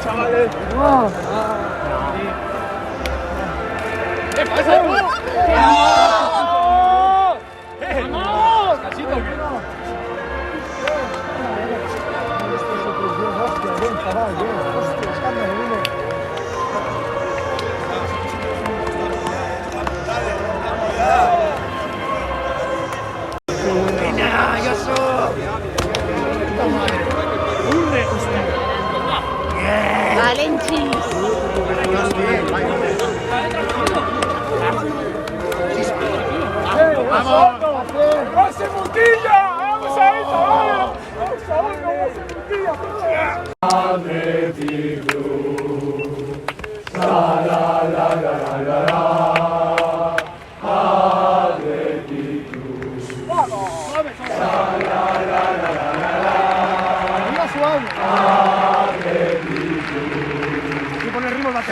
Chavales. ¿Qué pasa? ¡Vamos! ¡Casito! Valentín. ¡Vamos! ¡Hace puntilla! ¡Vamos ahí, chavales! ¡Vamos ahí, no hace puntilla! Y con el ritmo de la